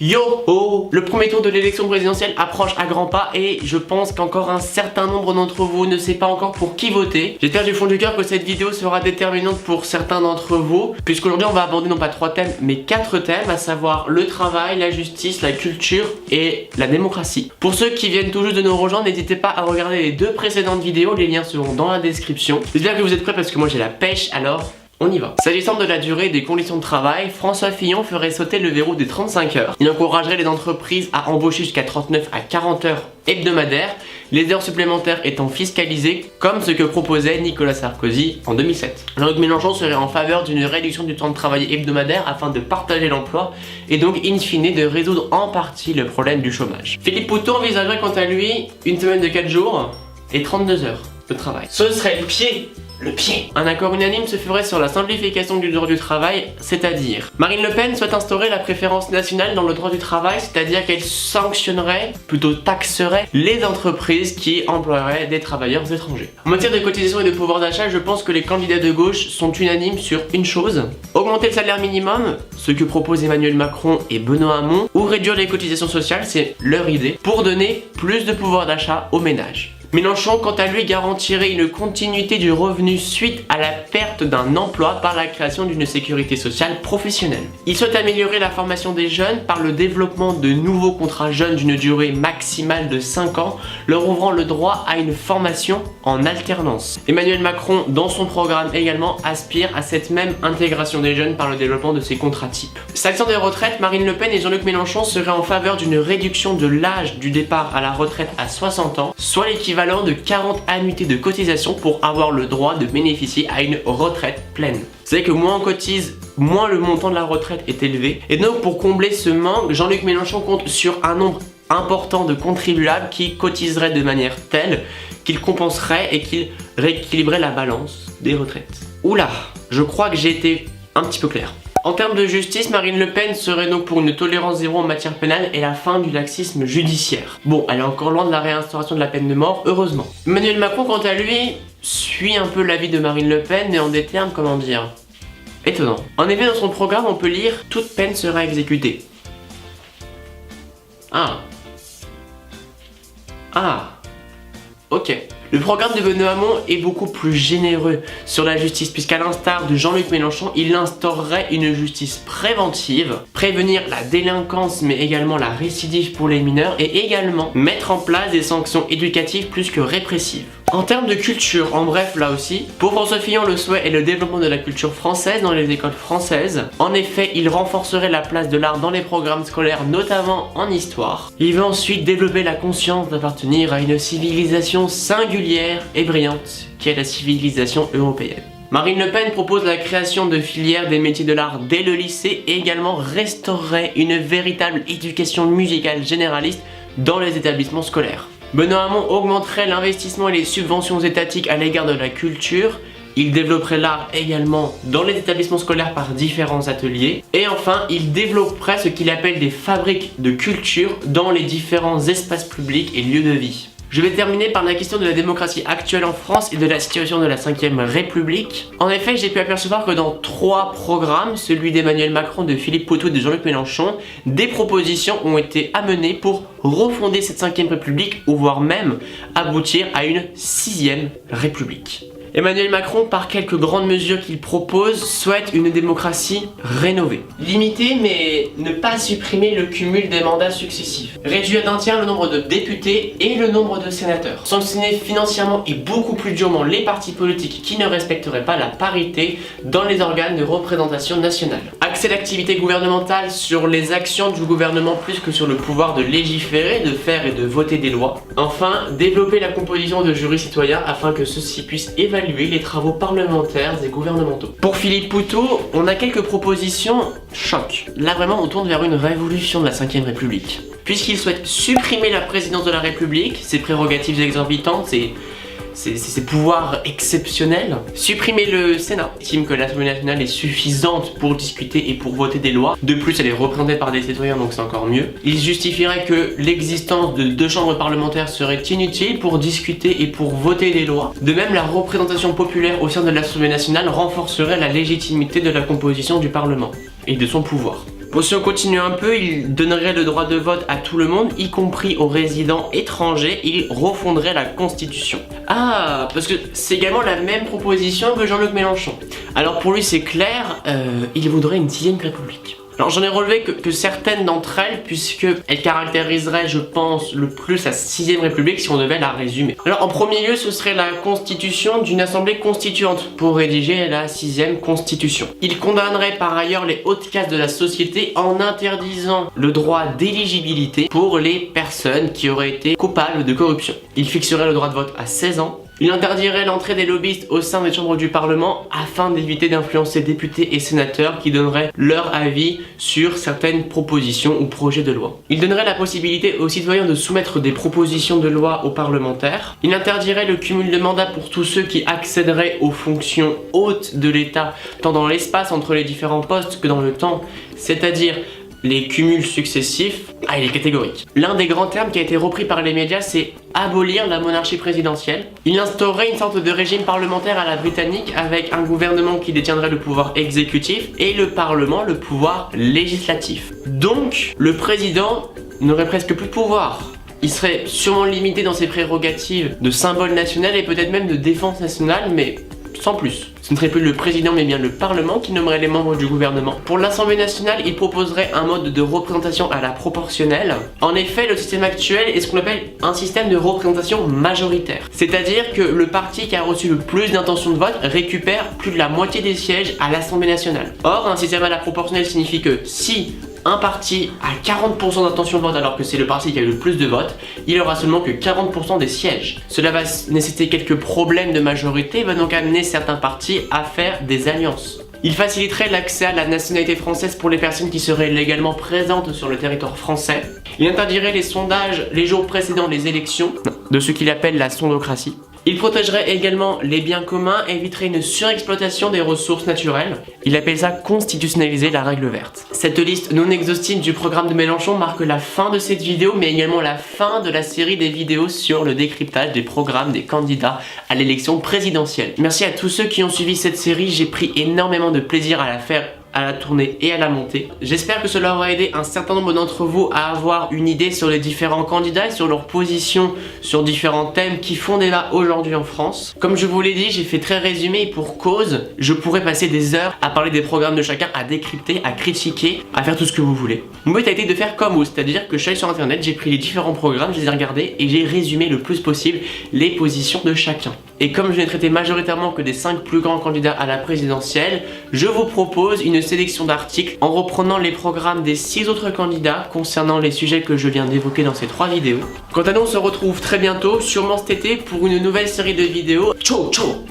Yo oh, le premier tour de l'élection présidentielle approche à grands pas et je pense qu'encore un certain nombre d'entre vous ne sait pas encore pour qui voter. J'espère du fond du cœur que cette vidéo sera déterminante pour certains d'entre vous, puisqu'aujourd'hui on va aborder non pas 3 thèmes mais 4 thèmes, à savoir le travail, la justice, la culture et la démocratie. Pour ceux qui viennent tout juste de nous rejoindre, n'hésitez pas à regarder les 2 précédentes vidéos, les liens seront dans la description. J'espère que vous êtes prêts parce que moi j'ai la pêche, alors on y va. S'agissant de la durée et des conditions de travail, François Fillon ferait sauter le verrou des 35 heures. Il encouragerait les entreprises à embaucher jusqu'à 39 à 40 heures hebdomadaires, les heures supplémentaires étant fiscalisées, comme ce que proposait Nicolas Sarkozy en 2007. Jean-Luc Mélenchon serait en faveur d'une réduction du temps de travail hebdomadaire afin de partager l'emploi et donc in fine de résoudre en partie le problème du chômage. Philippe Poutou envisagerait quant à lui une semaine de 4 jours et 32 heures de travail. Ce serait le pied. Un accord unanime se ferait sur la simplification du droit du travail, c'est-à-dire Marine Le Pen souhaite instaurer la préférence nationale dans le droit du travail, c'est-à-dire qu'elle sanctionnerait, plutôt taxerait, les entreprises qui emploieraient des travailleurs étrangers. En matière de cotisation et de pouvoir d'achat, je pense que les candidats de gauche sont unanimes sur une chose: augmenter le salaire minimum, ce que proposent Emmanuel Macron et Benoît Hamon, ou réduire les cotisations sociales, c'est leur idée, pour donner plus de pouvoir d'achat aux ménages. Mélenchon, quant à lui, garantirait une continuité du revenu suite à la perte d'un emploi par la création d'une sécurité sociale professionnelle. Il souhaite améliorer la formation des jeunes par le développement de nouveaux contrats jeunes d'une durée maximale de 5 ans, leur ouvrant le droit à une formation en alternance. Emmanuel Macron, dans son programme également, aspire à cette même intégration des jeunes par le développement de ces contrats types. S'agissant des retraites, Marine Le Pen et Jean-Luc Mélenchon seraient en faveur d'une réduction de l'âge du départ à la retraite à 60 ans, soit l'équivalent de 40 annuités de cotisation pour avoir le droit de bénéficier à une retraite pleine. Vous savez que moins on cotise, moins le montant de la retraite est élevé. Et donc pour combler ce manque, Jean-Luc Mélenchon compte sur un nombre important de contribuables qui cotiseraient de manière telle qu'il compenserait et qu'il rééquilibrerait la balance des retraites. Oula, je crois que j'ai été un petit peu clair. En termes de justice, Marine Le Pen serait donc pour une tolérance zéro en matière pénale et la fin du laxisme judiciaire. Bon, elle est encore loin de la réinstauration de la peine de mort, heureusement. Emmanuel Macron, quant à lui, suit un peu l'avis de Marine Le Pen, mais en des termes, comment dire, étonnant. En effet, dans son programme, on peut lire « Toute peine sera exécutée ». Ah. Ok. Le programme de Benoît Hamon est beaucoup plus généreux sur la justice, puisqu'à l'instar de Jean-Luc Mélenchon, il instaurerait une justice préventive, prévenir la délinquance mais également la récidive pour les mineurs et également mettre en place des sanctions éducatives plus que répressives. En termes de culture, en bref là aussi, pour François Fillon, le souhait est le développement de la culture française dans les écoles françaises. En effet, il renforcerait la place de l'art dans les programmes scolaires, notamment en histoire. Il veut ensuite développer la conscience d'appartenir à une civilisation singulière et brillante, qui est la civilisation européenne. Marine Le Pen propose la création de filières des métiers de l'art dès le lycée et également restaurerait une véritable éducation musicale généraliste dans les établissements scolaires. Benoît Hamon augmenterait l'investissement et les subventions étatiques à l'égard de la culture. Il développerait l'art également dans les établissements scolaires par différents ateliers. Et enfin, il développerait ce qu'il appelle des fabriques de culture dans les différents espaces publics et lieux de vie. Je vais terminer par la question de la démocratie actuelle en France et de la situation de la 5ème République. En effet, j'ai pu apercevoir que dans 3 programmes, celui d'Emmanuel Macron, de Philippe Poutou et de Jean-Luc Mélenchon, des propositions ont été amenées pour refonder cette 5ème République ou voire même aboutir à une 6ème République. Emmanuel Macron, par quelques grandes mesures qu'il propose, souhaite une démocratie rénovée. Limiter mais ne pas supprimer le cumul des mandats successifs. Réduire d'un tiers le nombre de députés et le nombre de sénateurs. Sanctionner financièrement et beaucoup plus durement les partis politiques qui ne respecteraient pas la parité dans les organes de représentation nationale. Axer l'activité gouvernementale sur les actions du gouvernement plus que sur le pouvoir de légiférer, de faire et de voter des lois. Enfin, développer la composition de jurys citoyens afin que ceux-ci puissent évaluer les travaux parlementaires et gouvernementaux. Pour Philippe Poutou, on a quelques propositions choc. Là vraiment on tourne vers une révolution de la 5ème République. Puisqu'il souhaite supprimer la présidence de la République, ses prérogatives exorbitantes, ses pouvoirs exceptionnels, supprimer le Sénat, estime que l'Assemblée nationale est suffisante pour discuter et pour voter des lois. De plus, elle est représentée par des citoyens, donc c'est encore mieux. Il justifierait que l'existence de 2 chambres parlementaires serait inutile pour discuter et pour voter des lois. De même, la représentation populaire au sein de l'Assemblée nationale renforcerait la légitimité de la composition du Parlement et de son pouvoir. Si on continue un peu, il donnerait le droit de vote à tout le monde, y compris aux résidents étrangers. Il refondrait la Constitution. Ah, parce que c'est également la même proposition que Jean-Luc Mélenchon. Alors pour lui c'est clair, il voudrait une 6ème République. Alors j'en ai relevé que certaines d'entre elles, puisque elles caractériseraient, je pense, le plus la 6ème République si on devait la résumer. Alors en premier lieu, ce serait la constitution d'une assemblée constituante pour rédiger la 6ème Constitution. Il condamnerait par ailleurs les hautes classes de la société en interdisant le droit d'éligibilité pour les personnes qui auraient été coupables de corruption. Il fixerait le droit de vote à 16 ans. Il interdirait l'entrée des lobbyistes au sein des chambres du Parlement afin d'éviter d'influencer députés et sénateurs qui donneraient leur avis sur certaines propositions ou projets de loi. Il donnerait la possibilité aux citoyens de soumettre des propositions de loi aux parlementaires. Il interdirait le cumul de mandats pour tous ceux qui accéderaient aux fonctions hautes de l'État, tant dans l'espace entre les différents postes que dans le temps, c'est-à-dire les cumuls successifs. Ah, il est catégorique. L'un des grands termes qui a été repris par les médias, c'est abolir la monarchie présidentielle. Il instaurerait une sorte de régime parlementaire à la britannique avec un gouvernement qui détiendrait le pouvoir exécutif et le parlement le pouvoir législatif. Donc, le président n'aurait presque plus de pouvoir. Il serait sûrement limité dans ses prérogatives de symbole national et peut-être même de défense nationale, mais sans plus. Ce ne serait plus le président mais bien le Parlement qui nommerait les membres du gouvernement. Pour l'Assemblée nationale, il proposerait un mode de représentation à la proportionnelle. En effet, le système actuel est ce qu'on appelle un système de représentation majoritaire. C'est-à-dire que le parti qui a reçu le plus d'intentions de vote récupère plus de la moitié des sièges à l'Assemblée nationale. Or, un système à la proportionnelle signifie que si un parti a 40% d'intention de vote alors que c'est le parti qui a eu le plus de votes, il aura seulement que 40% des sièges. Cela va nécessiter quelques problèmes de majorité et va donc amener certains partis à faire des alliances. Il faciliterait l'accès à la nationalité française pour les personnes qui seraient légalement présentes sur le territoire français. Il interdirait les sondages les jours précédant les élections, de ce qu'il appelle la sondocratie. Il protégerait également les biens communs et éviterait une surexploitation des ressources naturelles. Il appelle ça constitutionnaliser la règle verte. Cette liste non exhaustive du programme de Mélenchon marque la fin de cette vidéo, mais également la fin de la série des vidéos sur le décryptage des programmes des candidats à l'élection présidentielle. Merci à tous ceux qui ont suivi cette série, j'ai pris énormément de plaisir à la faire, à la tourner et à la monter. J'espère que cela aura aidé un certain nombre d'entre vous à avoir une idée sur les différents candidats et sur leur position sur différents thèmes qui font débat aujourd'hui en France. Comme je vous l'ai dit, j'ai fait très résumé et pour cause, je pourrais passer des heures à parler des programmes de chacun, à décrypter, à critiquer, à faire tout ce que vous voulez. Mon but a été de faire comme vous, c'est-à-dire que je suis allé sur internet, j'ai pris les différents programmes, je les ai regardés et j'ai résumé le plus possible les positions de chacun. Et comme je n'ai traité majoritairement que des 5 plus grands candidats à la présidentielle, je vous propose une sélection d'articles en reprenant les programmes des 6 autres candidats concernant les sujets que je viens d'évoquer dans ces 3 vidéos. Quant à nous, on se retrouve très bientôt, sûrement cet été, pour une nouvelle série de vidéos. Ciao ciao.